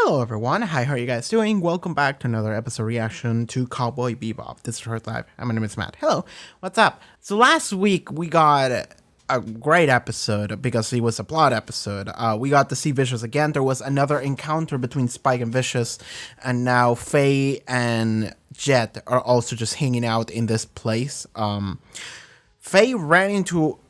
Hello everyone, hi, how are you guys doing? Welcome back to another episode reaction to Cowboy Bebop. This is Haarute Live, and my name is Matt. Hello, what's up? So last week we got a great episode because it was a plot episode. We got to see Vicious again. There was another encounter between Spike and Vicious, and now Faye and Jet are also just hanging out in this place. Faye ran into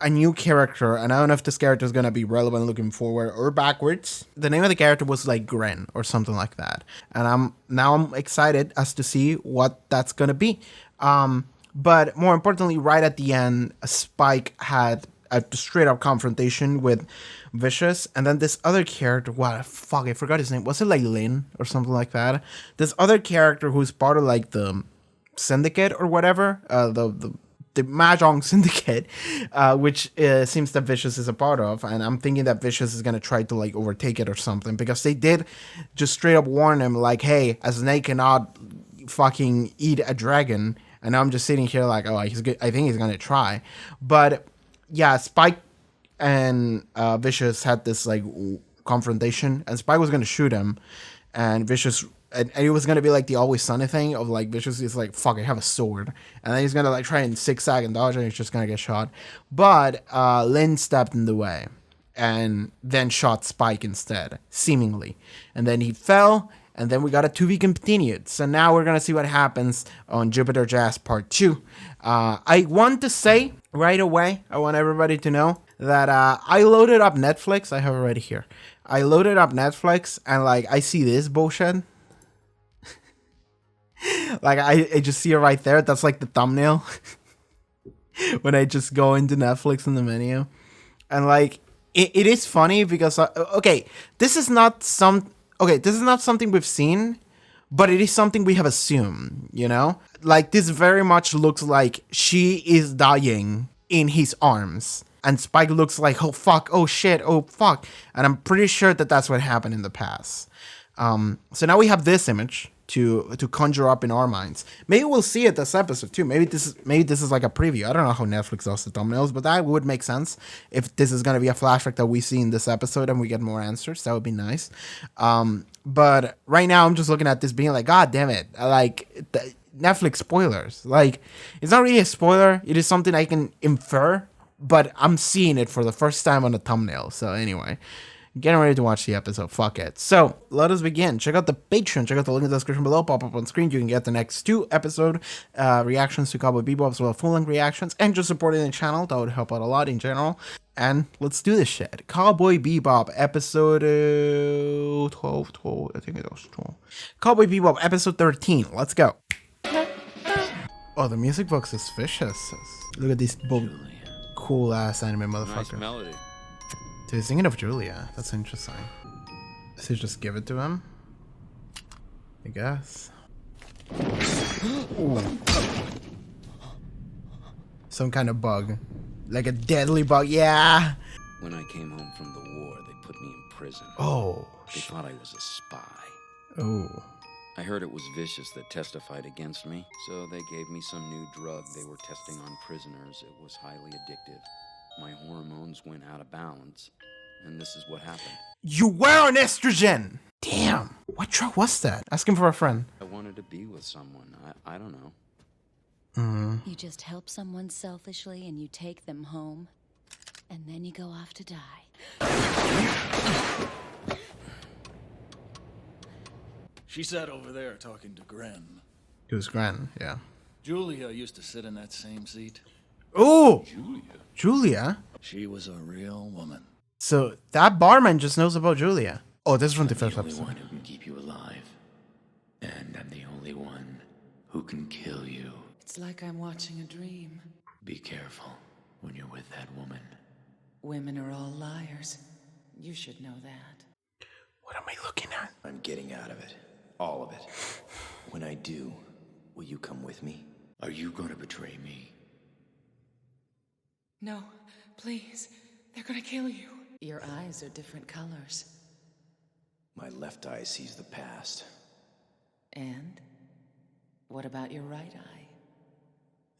a new character, and I don't know if this character is gonna be relevant looking forward or backwards. The name of the character was like Gren or something like that, and I'm excited as to see what that's gonna be. But more importantly, right at the end, Spike had a straight up confrontation with Vicious, and then this other character, what fuck, I forgot his name. Was it like Lin or something like that? This other character who's part of like the syndicate or whatever, the Mahjong Syndicate, which seems that Vicious is a part of, and I'm thinking that Vicious is gonna try to like overtake it or something, because they did just straight up warn him like, hey, a snake cannot fucking eat a dragon, and now I'm just sitting here like, oh, he's good. I think he's gonna try, but yeah, Spike and Vicious had this like confrontation, and Spike was gonna shoot him, and Vicious. And it was going to be like the Always Sunny thing of like Vicious is like, fuck, I have a sword. And then he's going to like try and zigzag and dodge and he's just going to get shot. But Lin stepped in the way and then shot Spike instead, seemingly. And then he fell, and then we got a to be continued. So now we're going to see what happens on Jupiter Jazz Part 2. I want to say right away, I want everybody to know that I loaded up Netflix. I have it right here. I loaded up Netflix and like I see this bullshit. Like, I just see it right there. That's like the thumbnail. When I just go into Netflix in the menu. And like, it is funny because, okay, this is not something we've seen, but it is something we have assumed, you know? Like, this very much looks like she is dying in his arms. And Spike looks like, oh fuck, oh shit, oh fuck. And I'm pretty sure that that's what happened in the past. So now we have this image to conjure up in our minds. Maybe we'll see it this episode too. Maybe this is like a preview. I don't know how Netflix does the thumbnails, but that would make sense if this is gonna be a flashback that we see in this episode and we get more answers. That would be nice. But right now I'm just looking at this being like, God damn it! Like Netflix spoilers. Like it's not really a spoiler. It is something I can infer, but I'm seeing it for the first time on the thumbnail. So anyway. Getting ready to watch the episode. Fuck it. So, let us begin. Check out the Patreon. Check out the link in the description below. Pop up on screen. You can get the next 2 episode reactions to Cowboy Bebop, as well as full-length reactions, and just supporting the channel. That would help out a lot in general. And let's do this shit. Cowboy Bebop, episode 12. I think it was 12. Cowboy Bebop, episode 13. Let's go. Oh, the music box is vicious. Look at these cool-ass anime motherfuckers. Nice melody. So he's thinking of Julia. That's interesting. So you just give it to him? I guess. Ooh. Some kind of bug. Like a deadly bug. Yeah! When I came home from the war, they put me in prison. Oh. They thought I was a spy. Oh. I heard it was Vicious that testified against me, so they gave me some new drug they were testing on prisoners. It was highly addictive. My hormones went out of balance, and this is what happened. You were on estrogen! Damn! What drug was that? Ask him for a friend. I wanted to be with someone. I don't know. You just help someone selfishly and you take them home, and then you go off to die. She sat over there talking to Gren. Who's Gren? Yeah. Julia used to sit in that same seat. Oh! Julia? She was a real woman. So that barman just knows about Julia. Oh, this is from the first episode. I'm the only one who can keep you alive. And I'm the only one who can kill you. It's like I'm watching a dream. Be careful when you're with that woman. Women are all liars. You should know that. What am I looking at? I'm getting out of it. All of it. When I do, will you come with me? Are you going to betray me? No, please. They're gonna kill you. Your eyes are different colors. My left eye sees the past. And? What about your right eye?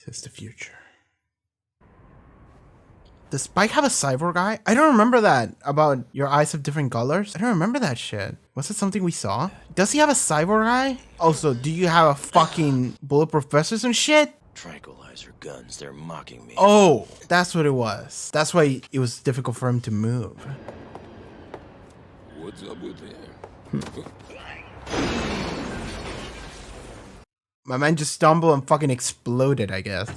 It's the future. Does Spike have a cyborg eye? I don't remember that about your eyes have different colors. I don't remember that shit. Was it something we saw? Does he have a cyborg eye? Also, do you have a fucking bulletproof vests and shit? Tranquilizer guns, they're mocking me. Oh, that's what it was. That's why it was difficult for him to move. What's up with him? My man just stumbled and fucking exploded, I guess.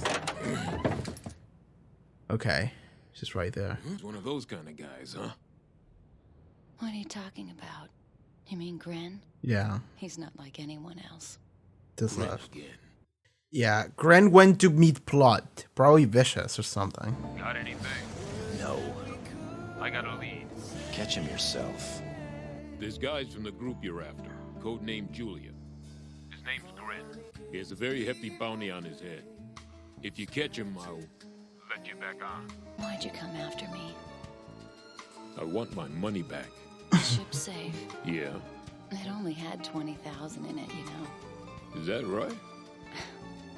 Okay. Just right there. He's one of those kind of guys, huh? What are you talking about? You mean Gren? Yeah. He's not like anyone else. This Red left. again. Yeah, Gren went to meet Plot. Probably vicious or something. Got anything? No. I got a lead. Catch him yourself. This guy's from the group you're after, codenamed Julia. His name's Grin. He has a very hefty bounty on his head. If you catch him, I'll... Let you back on. Why'd you come after me? I want my money back. The ship's safe. Yeah. It only had 20,000 in it, you know. Is that right?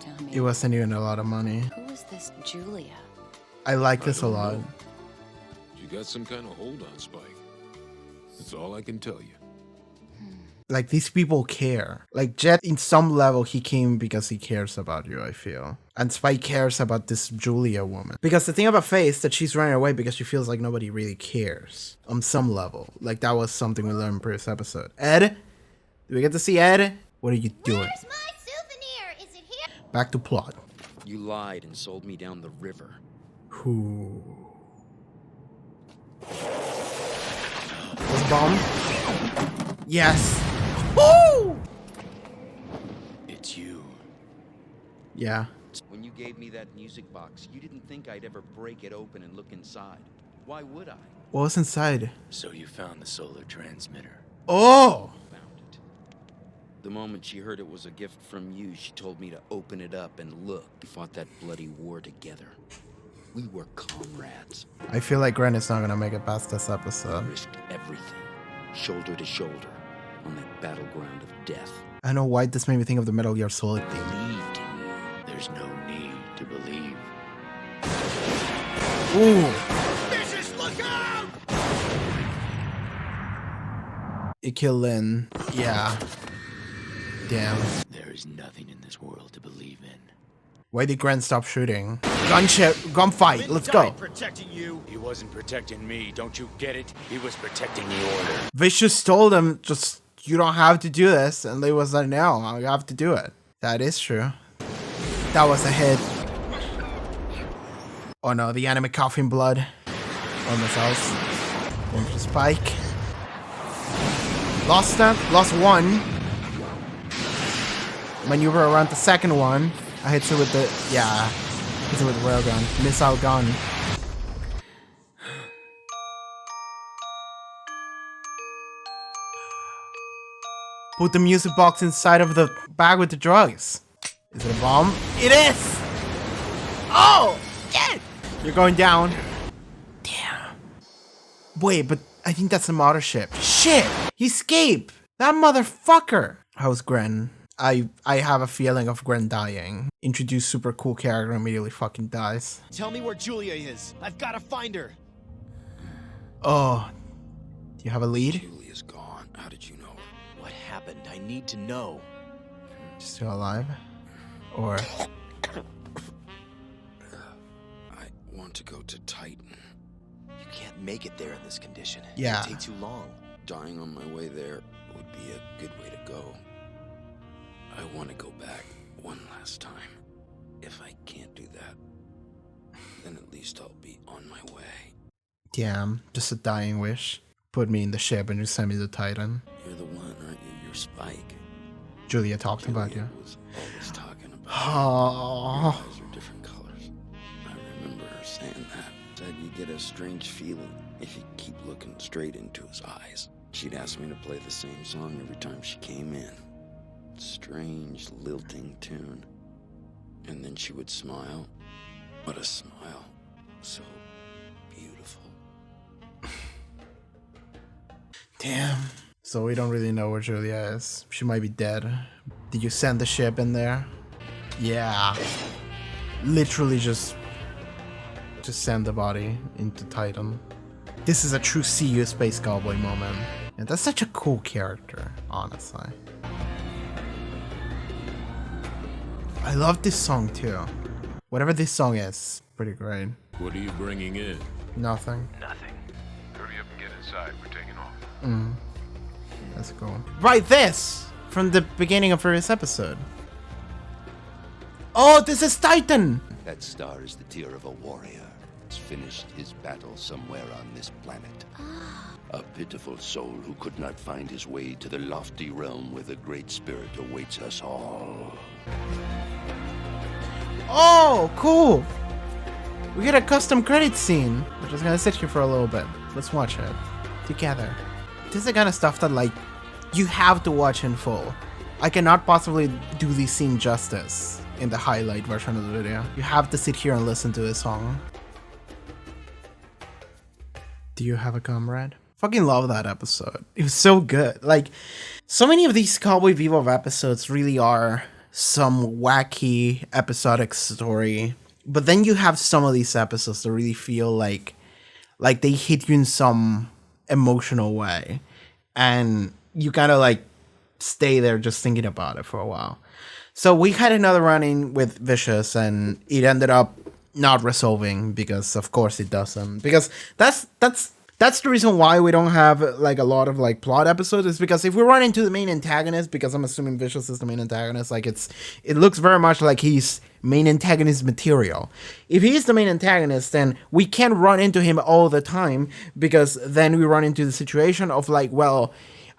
Tell me. It wasn't even a lot of money. Who is this Julia? I like this a don't lot. know. She got some kind of hold on Spike. That's all I can tell you. Like, these people care. Like, Jet, in some level, he came because he cares about you, I feel. And Spike cares about this Julia woman. Because the thing about Faye is that she's running away because she feels like nobody really cares. On some level. Like, that was something we learned in the previous episode. Ed? Do we get to see Ed? What are you doing? Where's my souvenir? Is it here? Back to Plot. You lied and sold me down the river. Who? Was bomb? Yes. Woo! It's you. Yeah. When you gave me that music box, you didn't think I'd ever break it open and look inside. Why would I? What was inside? So you found the solar transmitter. Oh! Found it. The moment she heard it was a gift from you, she told me to open it up and look. We fought that bloody war together. We were comrades. I feel like Gren is not gonna make it past this episode. Risked everything, shoulder to shoulder, on that battleground of death. I know why this made me think of the Metal Gear Solid thing. Believed in you. There's no need to believe. Ooh! Vicious, look out! It killed Lynn. Yeah. Damn. There is nothing in this world to believe in. Why did Gren stop shooting? Gunfight, let's go. Protecting you. He wasn't protecting me. Don't you get it? He was protecting the order. Vicious told him, just, you don't have to do this. And they was like, no, I have to do it. That is true. That was a hit. Oh no, the anime coughing blood. On missiles. One for Spike. Lost that, lost one. Maneuver around the second one. I hit it with the, yeah. Hit it with the railgun. Missile gun. Put the music box inside of the bag with the drugs. Is it a bomb? It is! Oh! Shit! You're going down. Damn. Wait, but I think that's the mothership. Shit! He escaped! That motherfucker! How's Gren? I have a feeling of Gren dying. Introduce super cool character, immediately fucking dies. Tell me where Julia is. I've got to find her. Oh. Do you have a lead? Julia's gone. How did you know? What happened? I need to know. Still alive? Or... I want to go to Titan. You can't make it there in this condition. Yeah. It'll take too long. Dying on my way there would be a good way to go. I want to go back one last time. If I can't do that, then at least I'll be on my way. Damn, just a dying wish. Put me in the ship and just send me to Titan. You're the one, aren't you? You're Spike. Julia talked about you. Julia was always talking about Oh. your eyes are different colors. I remember her saying that. Said you get a strange feeling if you keep looking straight into his eyes. She'd ask me to play the same song every time she came in. Strange, lilting tune. And then she would smile. What a smile. So beautiful. Damn. So we don't really know where Julia is. She might be dead. Did you send the ship in there? Yeah. Literally just to send the body into Titan. This is a true See You Space Cowboy moment. And that's such a cool character, honestly. I love this song too. Whatever this song is, pretty great. What are you bringing in? Nothing. Nothing. Hurry up and get inside. We're taking off. That's cool. Right, this! From the beginning of this episode. Oh, this is Titan! That star is the tear of a warrior. He's finished his battle somewhere on this planet. A pitiful soul who could not find his way to the lofty realm where the Great Spirit awaits us all. Oh, cool! We get a custom credit scene. We're just gonna sit here for a little bit. Let's watch it together. This is the kind of stuff that, like, you have to watch in full. I cannot possibly do this scene justice in the highlight version of the video. You have to sit here and listen to this song. Do you have a comrade? Fucking love that episode. It was so good. Like, so many of these Cowboy Bebop episodes really are some wacky episodic story, but then you have some of these episodes that really feel like they hit you in some emotional way, and you kind of like stay there just thinking about it for a while. So we had another run-in with Vicious, and it ended up not resolving because of course it doesn't, because that's the reason why we don't have like a lot of like plot episodes, is because if we run into the main antagonist, because I'm assuming Vicious is the main antagonist, like it looks very much like he's main antagonist material. If he's the main antagonist, then we can't run into him all the time, because then we run into the situation of like, well,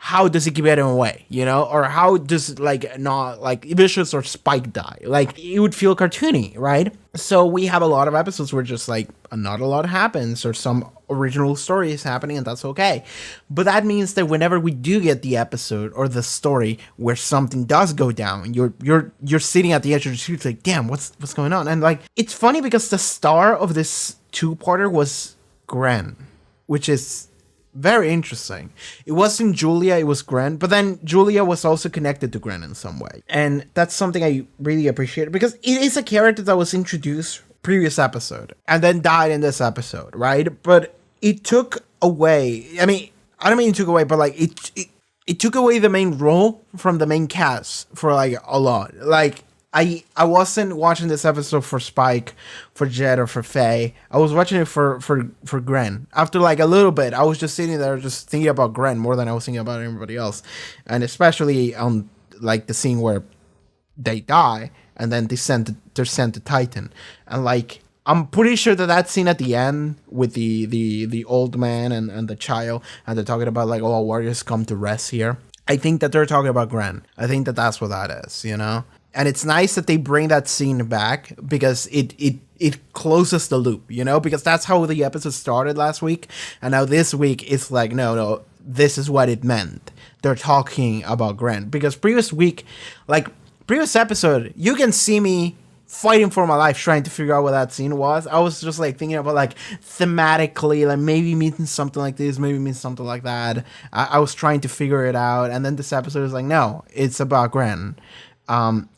how does he get him away, you know? Or how does like not like Vicious or Spike die? Like, it would feel cartoony, right? So we have a lot of episodes where just like not a lot happens, or some original story is happening, and that's okay. But that means that whenever we do get the episode or the story where something does go down, you're sitting at the edge of the seat like, damn, what's going on? And like, it's funny because the star of this two-parter was Gren, which is very interesting. It wasn't Julia, it was Gren, but then Julia was also connected to Gren in some way. And that's something I really appreciate, because it is a character that was introduced previous episode and then died in this episode, right? But it took away, I mean, I don't mean it took away, but like it took away the main role from the main cast for like a lot. Like, I wasn't watching this episode for Spike, for Jet, or for Faye. I was watching it for Gren. After like a little bit, I was just sitting there just thinking about Gren more than I was thinking about everybody else. And especially on like the scene where they die and then they're sent to Titan. And like, I'm pretty sure that scene at the end with the old man and the child, and they're talking about like, oh, warriors come to rest here. I think that they're talking about Gren. I think that that's what that is, you know? And it's nice that they bring that scene back, because it closes the loop, you know? Because that's how the episode started last week. And now this week, it's like, no, this is what it meant. They're talking about Gren. Because previous episode, you can see me fighting for my life trying to figure out what that scene was. I was just like thinking about like thematically, like maybe means something like this, maybe means something like that. I was trying to figure it out. And then this episode is like, no, it's about Gren.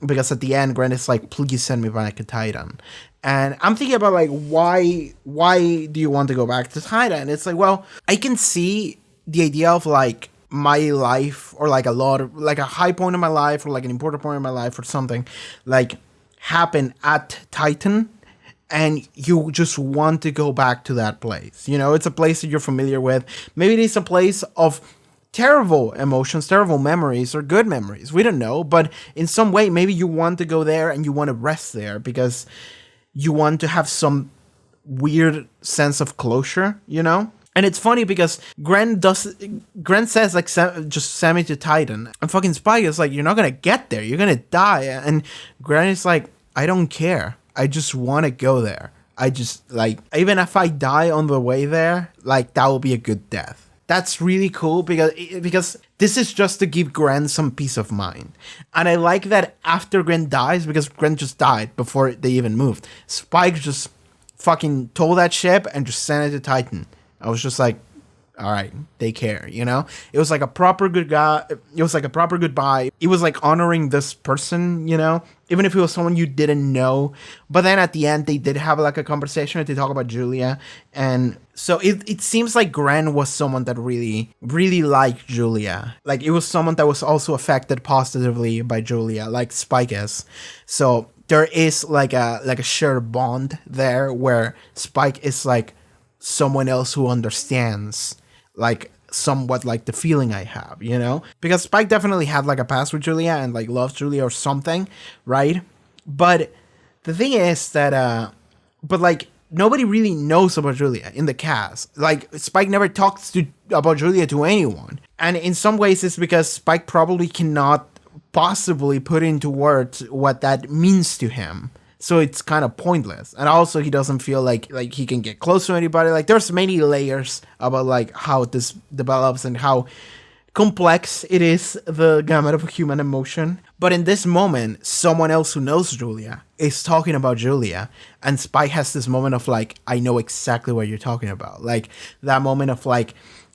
Because at the end, Gren is like, please send me back to Titan. And I'm thinking about like, why do you want to go back to Titan? And it's like, well, I can see the idea of like my life, or like a high point in my life, or like an important point in my life, or something like happen at Titan, and you just want to go back to that place. You know, it's a place that you're familiar with. Maybe it is a place of terrible emotions, terrible memories, or good memories. We don't know, but in some way, maybe you want to go there and you want to rest there because you want to have some weird sense of closure, you know? And it's funny because Gren says like, just send me to Titan. And fucking Spike is like, you're not gonna get there, you're gonna die. And Gren is like, I don't care, I just want to go there. I just like, even if I die on the way there, like that will be a good death. That's really cool because this is just to give Gren some peace of mind. And I like that after Gren dies, because Gren just died before they even moved, Spike just fucking told that ship and just sent it to Titan. I was just like, all right, they care, you know? It was like a proper good guy. It was like a proper goodbye. It was like honoring this person, you know? Even if it was someone you didn't know. But then at the end, they did have like a conversation to talk about Julia. And so it seems like Gren was someone that really, really liked Julia. Like, it was someone that was also affected positively by Julia, like Spike is. So there is like a shared bond there where Spike is like someone else who understands like somewhat like the feeling I have, you know? Because Spike definitely had like a past with Julia and like loves Julia or something, right? But the thing is that but like nobody really knows about Julia in the cast. Like Spike never talks about Julia to anyone. And in some ways it's because Spike probably cannot possibly put into words what that means to him. So it's kind of pointless. And also he doesn't feel like he can get close to anybody. Like there's many layers about like how this develops and how complex it is, the gamut of human emotion. But in this moment, someone else who knows Julia is talking about Julia. And Spike has this moment of like, I know exactly what you're talking about. Like that moment of like,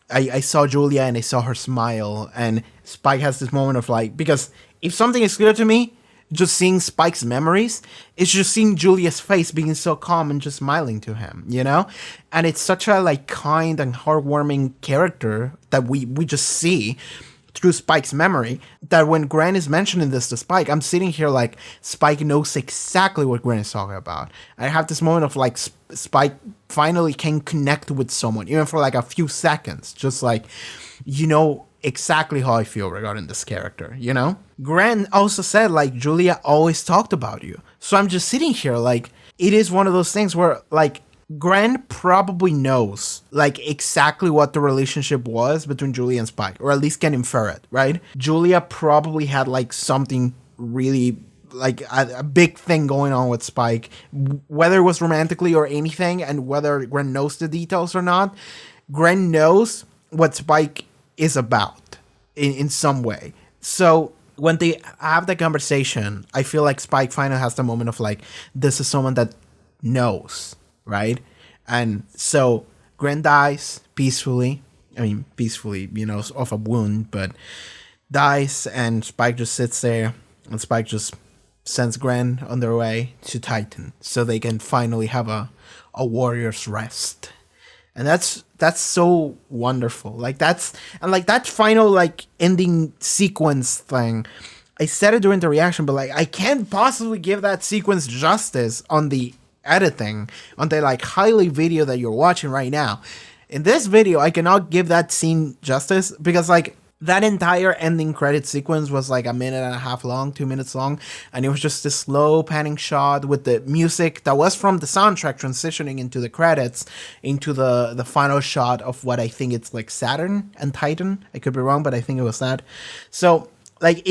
I saw Julia and I saw her smile. And Spike has this moment of like, because if something is clear to me, just seeing Spike's memories, it's just seeing Julia's face being so calm and just smiling to him, you know? And it's such a like kind and heartwarming character that we just see through Spike's memory that when Gren is mentioning this to Spike, I'm sitting here like Spike knows exactly what Gren is talking about. I have this moment of like Spike finally can connect with someone, even for like a few seconds, just like, you know, exactly how I feel regarding this character, you know? Gren also said, like, Julia always talked about you. So I'm just sitting here, like, it is one of those things where, like, Gren probably knows, like, exactly what the relationship was between Julia and Spike, or at least can infer it, right? Julia probably had, like, something really, like, a big thing going on with Spike, whether it was romantically or anything, and whether Gren knows the details or not. Gren knows what Spike is about in some way. So when they have that conversation, I feel like Spike finally has the moment of like, this is someone that knows, right? And so Gren dies peacefully. I mean, peacefully, you know, off a wound, but dies, and Spike just sits there, and Spike just sends Gren on their way to Titan so they can finally have a warrior's rest. And that's so wonderful. Like that final like ending sequence thing. I said it during the reaction, but like I can't possibly give that sequence justice on the editing, on the like highlight video that you're watching right now. In this video, I cannot give that scene justice because like that entire ending credit sequence was like 1.5 minutes long, 2 minutes long, and it was just this slow panning shot with the music that was from the soundtrack transitioning into the credits, into the final shot of what I think it's like Saturn and Titan. I could be wrong, but I think it was that. So like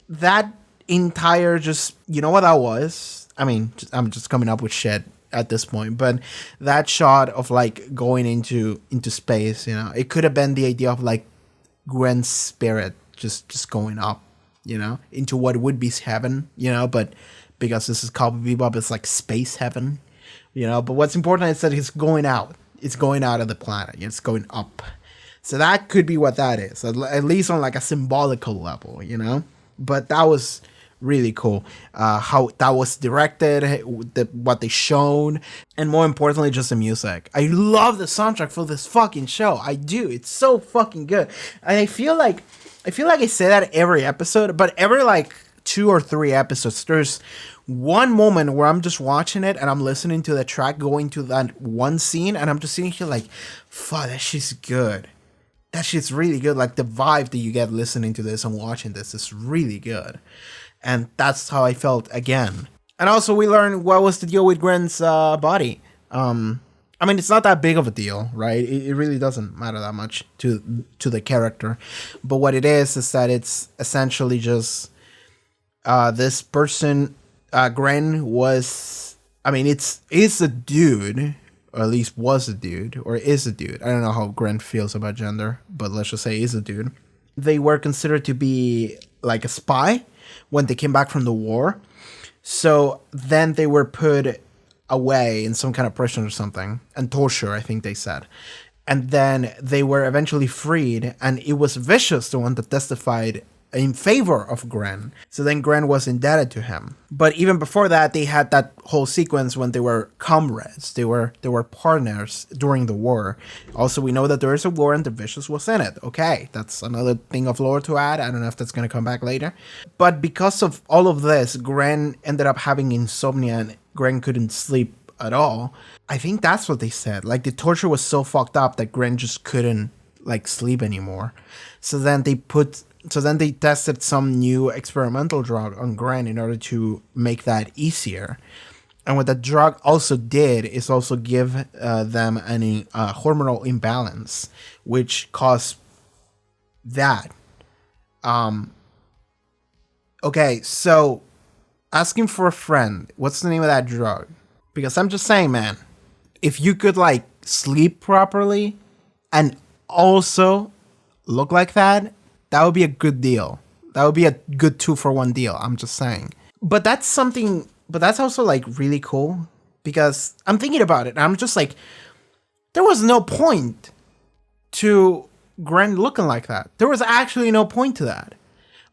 that entire just, you know what that was? I mean, I'm just coming up with shit at this point, but that shot of like going into space, you know, it could have been the idea of like Gren's spirit just going up, you know, into what would be heaven, you know, but because this is Cowboy Bebop, it's like space heaven, you know, but what's important is that it's going out of the planet, it's going up. So that could be what that is, at least on like a symbolical level, you know, but that was really cool. How that was directed, what they shown, and more importantly, just the music. I love the soundtrack for this fucking show. I do. It's so fucking good. And I feel like I say that every episode, but every like 2 or 3 episodes, there's one moment where I'm just watching it and I'm listening to the track going to that one scene, and I'm just sitting here like, fuck, that shit's good. That shit's really good. Like the vibe that you get listening to this and watching this is really good. And that's how I felt again. And also we learned what was the deal with Gren's body. I mean, it's not that big of a deal, right? It really doesn't matter that much to the character. But what it is that it's essentially just this person, Gren was, I mean, it's a dude, or at least was a dude, or is a dude. I don't know how Gren feels about gender, but let's just say is a dude. They were considered to be like a spy when they came back from the war. So then they were put away in some kind of prison or something, and torture, I think they said. And then they were eventually freed, and it was Vicious, the one that testified in favor of Gren. So then Gren was indebted to him. But even before that, they had that whole sequence when they were comrades. They were partners during the war. Also, we know that there is a war and the Vicious was in it. Okay, that's another thing of lore to add. I don't know if that's going to come back later. But because of all of this, Gren ended up having insomnia and Gren couldn't sleep at all. I think that's what they said. Like, the torture was so fucked up that Gren just couldn't, like, sleep anymore. So then they tested some new experimental drug on Gren in order to make that easier. And what the drug also did is also give them an hormonal imbalance, which caused that. Okay, so asking for a friend, what's the name of that drug? Because I'm just saying, man, if you could, like, sleep properly and also look like that, that would be a good deal. That would be a good 2-for-1 deal. I'm just saying. But that's also, like, really cool, because I'm thinking about it. And I'm just like, there was no point to Gren looking like that. There was actually no point to that.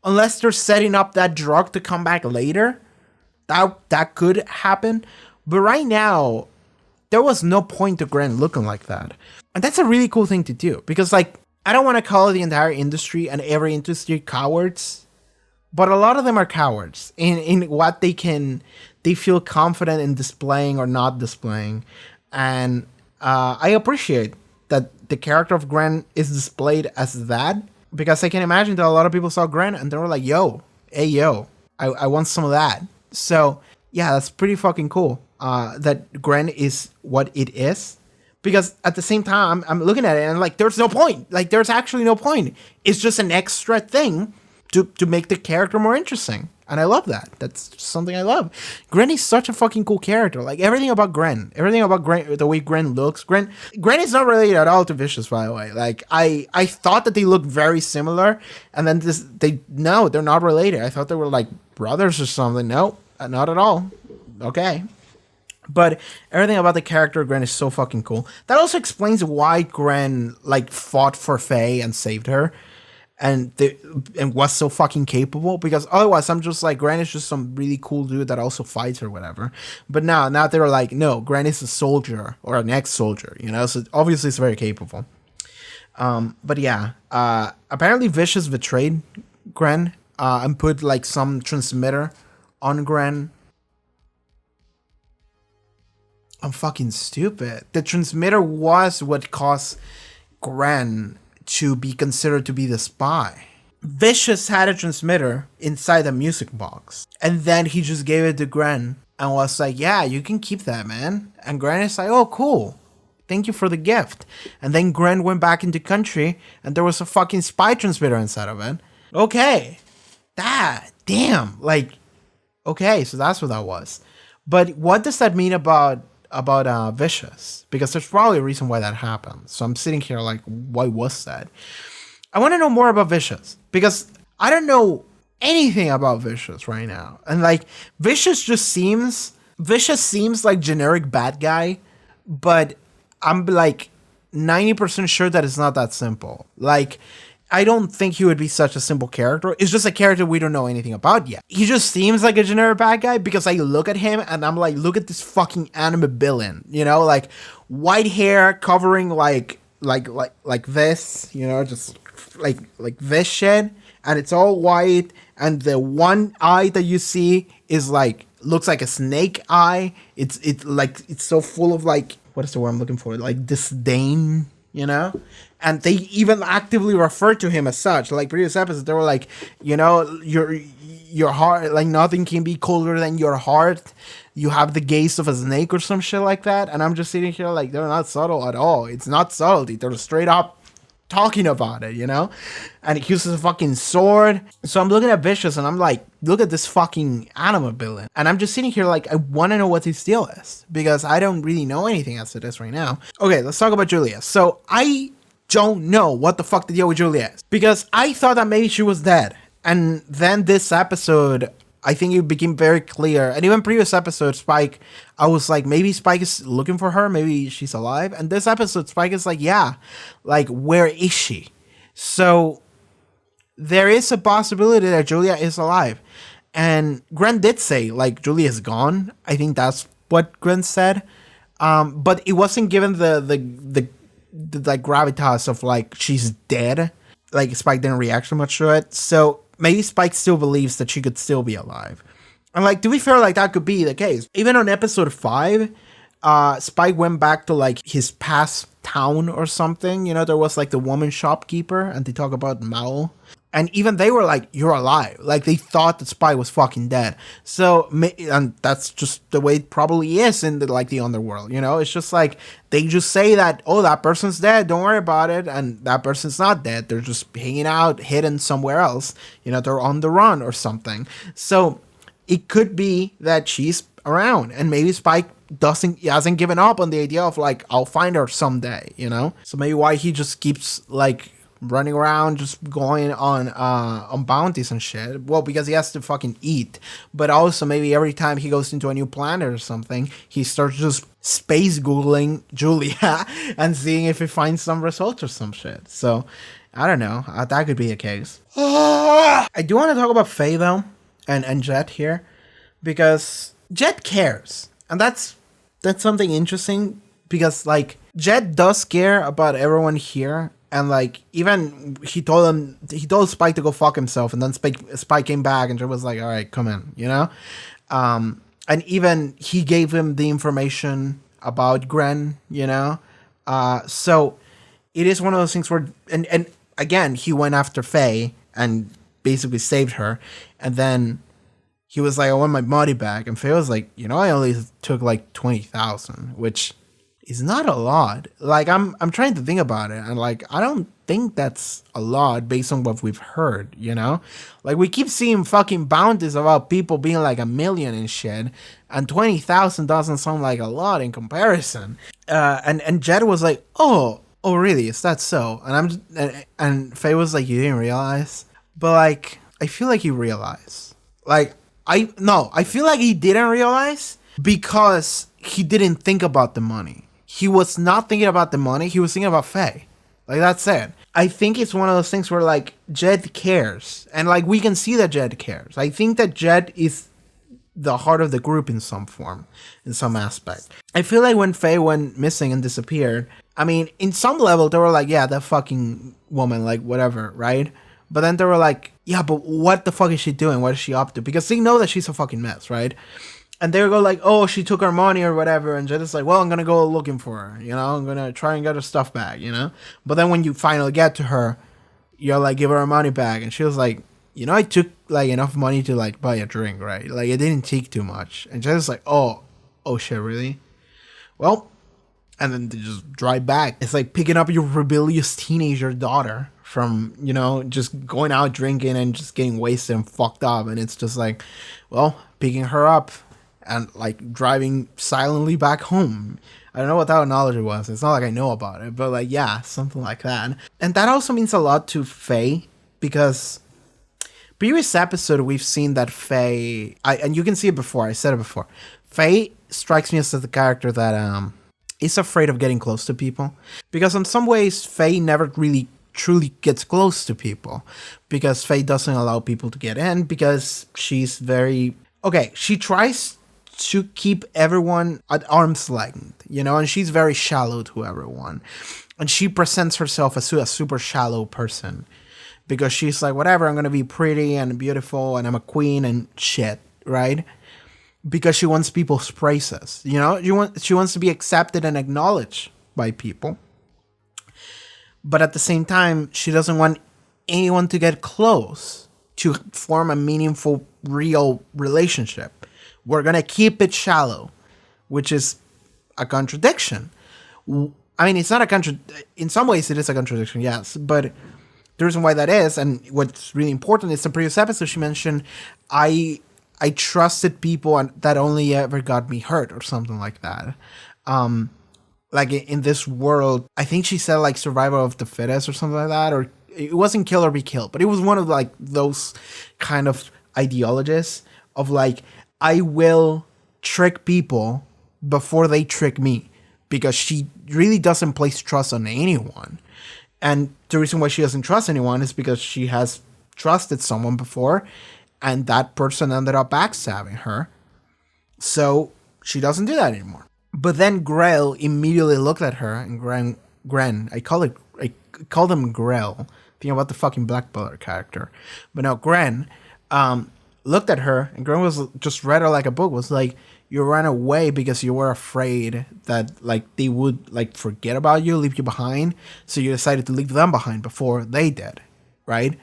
Unless they're setting up that drug to come back later. That could happen. But right now, there was no point to Gren looking like that. And that's a really cool thing to do. Because, like, I don't want to call the entire industry and every industry cowards, but a lot of them are cowards in what they feel confident in displaying or not displaying. And I appreciate that the character of Gren is displayed as that, because I can imagine that a lot of people saw Gren and they were like, yo, I want some of that. So yeah, that's pretty fucking cool that Gren is what it is. Because at the same time, I'm looking at it and I'm like, there's no point. Like, there's actually no point. It's just an extra thing to make the character more interesting. And I love that. That's something I love. Gren is such a fucking cool character. Like, everything about Gren, the way Gren looks. Gren is not related at all to Vicious, by the way. Like, I thought that they looked very similar. And then they're not related. I thought they were like brothers or something. No, not at all. Okay. But everything about the character of Gren is so fucking cool. That also explains why Gren, like, fought for Faye and saved her. And was so fucking capable. Because otherwise, I'm just like, Gren is just some really cool dude that also fights or whatever. But now they were like, no, Gren is a soldier or an ex-soldier, you know? So obviously it's very capable. But yeah, apparently Vicious betrayed Gren and put, like, some transmitter on Gren. I'm fucking stupid. The transmitter was what caused Gren to be considered to be the spy. Vicious had a transmitter inside the music box. And then he just gave it to Gren and was like, yeah, you can keep that, man. And Gren is like, oh, cool. Thank you for the gift. And then Gren went back into country and there was a fucking spy transmitter inside of it. Okay. Damn. Like, okay, so that's what that was. But what does that mean about Vicious? Because there's probably a reason why that happened. So I'm sitting here like, why was that? I want to know more about Vicious, because I don't know anything about Vicious right now. And like, Vicious seems like generic bad guy, but I'm like 90% sure that it's not that simple. Like, I don't think he would be such a simple character. It's just a character we don't know anything about yet. He just seems like a generic bad guy because I look at him and I'm like, look at this fucking anime villain, you know, like white hair covering like this, you know, just like this shit, and it's all white, and the one eye that you see is like looks like a snake eye. It's so full of like, what is the word I'm looking for? Like disdain, you know? And they even actively refer to him as such. Like previous episodes, they were like, you know, your heart, like nothing can be colder than your heart. You have the gaze of a snake or some shit like that. And I'm just sitting here like, they're not subtle at all. It's not subtlety. They're straight up talking about it, you know? And he uses a fucking sword. So I'm looking at Vicious and I'm like, look at this fucking anime villain. And I'm just sitting here like, I want to know what his deal is, because I don't really know anything as to this right now. Okay, let's talk about Julia. So I don't know what the fuck the deal with Julia is, because I thought that maybe she was dead. And then this episode I think it became very clear. And even previous episodes, Spike, I was like, maybe Spike is looking for her. Maybe she's alive. And this episode, Spike is like, yeah, like, where is she? So there is a possibility that Julia is alive. And Grant did say, like, Julia is gone. I think that's what Grant said. But it wasn't given the like gravitas of, like, she's dead. Like, Spike didn't react so much to it. So maybe Spike still believes that she could still be alive. And, like, to be fair, like, that could be the case. Even on episode 5, Spike went back to, like, his past town or something. You know, there was, like, the woman shopkeeper, and they talk about Mao. And even they were like, you're alive. Like, they thought that Spike was fucking dead. So, and that's just the way it probably is in the, like, the underworld, you know? It's just like, they just say that, oh, that person's dead, don't worry about it. And that person's not dead. They're just hanging out, hidden somewhere else. You know, they're on the run or something. So, it could be that she's around. And maybe Spike hasn't given up on the idea of, like, I'll find her someday, you know? So maybe why he just keeps, like, running around, just going on bounties and shit. Well, because he has to fucking eat. But also maybe every time he goes into a new planet or something, he starts just space googling Julia and seeing if he finds some results or some shit. So I don't know. That could be a case. I do want to talk about Faye though, and Jet here, because Jet cares, and that's something interesting, because, like, Jet does care about everyone here. And, like, even he told Spike to go fuck himself, and then Spike came back and was like, all right, come in, you know? And even he gave him the information about Gren, you know? So it is one of those things where, and again, he went after Faye and basically saved her. And then he was like, I want my money back. And Faye was like, you know, I only took like 20,000, which is not a lot. Like, I'm trying to think about it, and, like, I don't think that's a lot based on what we've heard, you know? Like, we keep seeing fucking bounties about people being like 1 million and shit, and 20,000 doesn't sound like a lot in comparison. And Jed was like, oh really, is that so? And Faye was like, you didn't realize? But, like, I feel like he realized. Like, I feel like he didn't realize because he didn't think about the money. He was not thinking about the money. He was thinking about Faye. Like, that's it. I think it's one of those things where, like, Jed cares. And, like, we can see that Jed cares. I think that Jed is the heart of the group in some form, in some aspect. I feel like when Faye went missing and disappeared, I mean, in some level, they were like, yeah, that fucking woman, like, whatever, right? But then they were like, yeah, but what the fuck is she doing? What is she up to? Because they know that she's a fucking mess, right? And they go like, oh, she took our money or whatever. And Jed is like, well, I'm going to go looking for her. You know, I'm going to try and get her stuff back, you know. But then when you finally get to her, you're like, give her her money back. And she was like, you know, I took like enough money to like buy a drink, right? Like, it didn't take too much. And Jed is like, oh shit, really? Well, and then they just drive back. It's like picking up your rebellious teenager daughter from, you know, just going out drinking and just getting wasted and fucked up. And it's just like, well, picking her up and like driving silently back home. I don't know what that analogy was. It's not like I know about it, but like, yeah, something like that. And that also means a lot to Faye, because previous episode we've seen that Faye, and you can see it before, I said it before, Faye strikes me as the character that is afraid of getting close to people, because in some ways Faye never really truly gets close to people, because Faye doesn't allow people to get in, because she's very, okay, she tries to keep everyone at arm's length, you know, and she's very shallow to everyone. And she presents herself as a super shallow person, because she's like, whatever, I'm going to be pretty and beautiful and I'm a queen and shit, right? Because she wants people's praises, you know? She wants to be accepted and acknowledged by people. But at the same time, she doesn't want anyone to get close to form a meaningful, real relationship. We're going to keep it shallow, which is a contradiction. I mean, it's not a contradiction. In some ways, it is a contradiction, yes. But the reason why that is, and what's really important, is the previous episode she mentioned, I trusted people and that only ever got me hurt or something like that. Like in this world, I think she said like survival of the fittest or something like that, or it wasn't kill or be killed, but it was one of like those kind of ideologies of like, I will trick people before they trick me, because she really doesn't place trust on anyone. And the reason why she doesn't trust anyone is because she has trusted someone before, and that person ended up backstabbing her. So she doesn't do that anymore. But then Grell immediately looked at her, and Gren, I called him Grell, thinking about the fucking Black Butler character. But no, Gren looked at her, and Gren was just read her like a book, was like, you ran away because you were afraid that like they would like forget about you, leave you behind. So you decided to leave them behind before they did, right?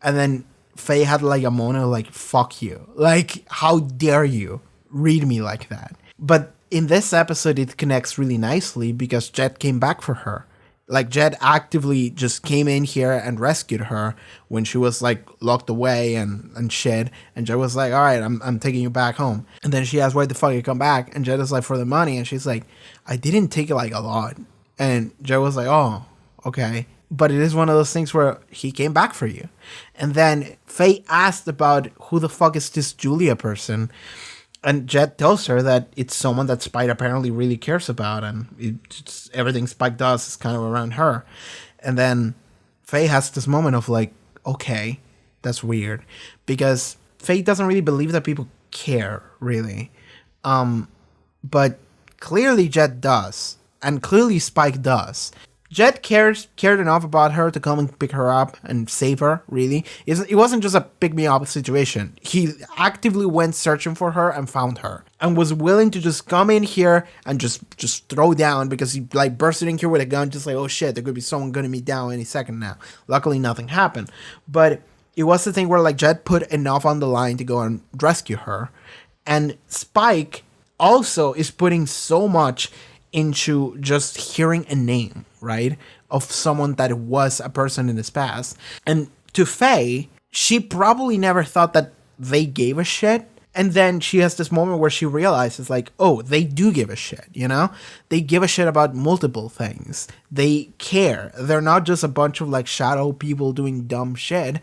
And then Faye had like a moment of like, fuck you. Like, how dare you read me like that? But in this episode, it connects really nicely because Jet came back for her. Like, Jet actively just came in here and rescued her when she was like locked away and shit. And Jet was like, all right, I'm taking you back home. And then she asked, why the fuck you come back? And Jet is like, for the money. And she's like, I didn't take it like a lot. And Jet was like, oh, okay. But it is one of those things where he came back for you. And then Faye asked about who the fuck is this Julia person. And Jet tells her that it's someone that Spike apparently really cares about, and everything Spike does is kind of around her. And then Faye has this moment of like, okay, that's weird, because Faye doesn't really believe that people care, really. But clearly Jet does, and clearly Spike does. Jet cared enough about her to come and pick her up and save her, really. It wasn't just a pick-me-up situation. He actively went searching for her and found her. And was willing to just come in here and just throw down, because he like bursted in here with a gun, just like, oh shit, there could be someone gunning me down any second now. Luckily, nothing happened. But it was the thing where like Jet put enough on the line to go and rescue her. And Spike also is putting so much into just hearing a name, right, of someone that was a person in his past. And to Faye, she probably never thought that they gave a shit. And then she has this moment where she realizes, like, oh, they do give a shit, you know? They give a shit about multiple things. They care. They're not just a bunch of, like, shadow people doing dumb shit.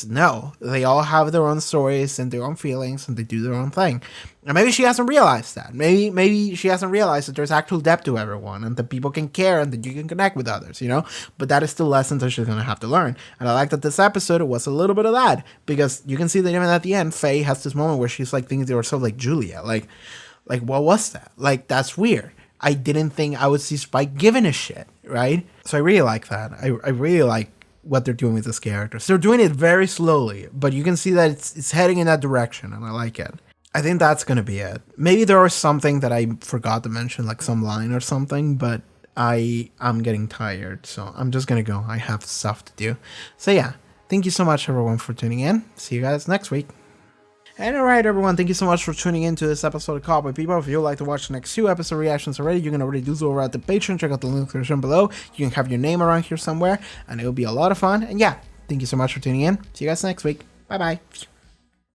No, they all have their own stories and their own feelings, and they do their own thing. And maybe she hasn't realized that. Maybe she hasn't realized that there's actual depth to everyone, and that people can care, and that you can connect with others, you know? But that is still lessons that she's going to have to learn. And I like that this episode was a little bit of that, because you can see that even at the end, Faye has this moment where she's like thinking to herself, like, Julia, like what was that? Like, that's weird. I didn't think I would see Spike giving a shit, right? So I really like that. I really like what they're doing with this character. So they're doing it very slowly, but you can see that it's heading in that direction, and I like it. I think that's going to be it. Maybe there was something that I forgot to mention, like some line or something, but I'm getting tired, so I'm just going to go. I have stuff to do. So yeah, thank you so much, everyone, for tuning in. See you guys next week. And alright, everyone, thank you so much for tuning in to this episode of Cowboy Bebop. If you'd like to watch the next 2 episode reactions already, you can already do so over at the Patreon. Check out the link in the description below. You can have your name around here somewhere, and it'll be a lot of fun. And yeah, thank you so much for tuning in. See you guys next week. Bye-bye.